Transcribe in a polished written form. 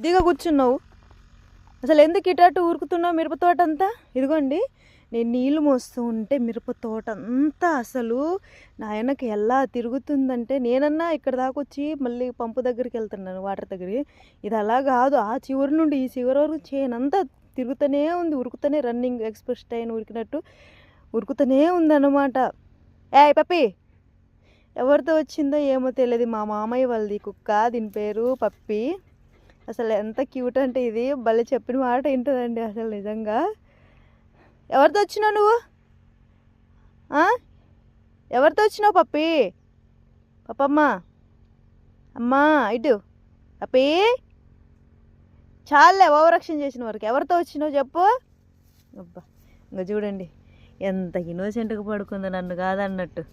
దిగ కూర్చున్నావు. అసలు ఎందుకు ఇటు ఊరుకుతున్నావు మిరప తోట అంతా? ఇదిగోండి, నేను నీళ్ళు మోస్తూ ఉంటే మిరప తోట అంతా అసలు నాయనకి ఎలా తిరుగుతుందంటే, నేనన్నా ఇక్కడ దాకా వచ్చి మళ్ళీ పంపు దగ్గరికి వెళ్తున్నాను, వాటర్ దగ్గరికి. ఇది అలా కాదు, ఆ చివరి నుండి ఈ చివరి వరకు చేనంతా తిరుగుతూనే ఉంది, ఉరుకుతూనే, రన్నింగ్ ఎక్స్ప్రెస్ ట్రైన్ ఉరికినట్టు ఉరుకుతూనే ఉందన్నమాట. పప్పి ఎవరితో వచ్చిందో ఏమో తెలియదు, మా మామయ్య వాళ్ళది కుక్క, దీని పేరు పప్పి. అసలు ఎంత క్యూట్ అంటే ఇది, భలే చెప్పిన మాట వింటుందండి అసలు నిజంగా. ఎవరితో వచ్చినావు నువ్వు? ఎవరితో వచ్చినావు పప్పి? పప్పమ్మ, అమ్మా ఇటు పప్పి. చాలే ఓవరాక్షన్ చేసిన వరకు. ఎవరితో వచ్చినావు చెప్పు. అబ్బా ఇంకా చూడండి ఎంత ఇన్నోసెంట్గా పడుకుందో, నన్ను కాదన్నట్టు.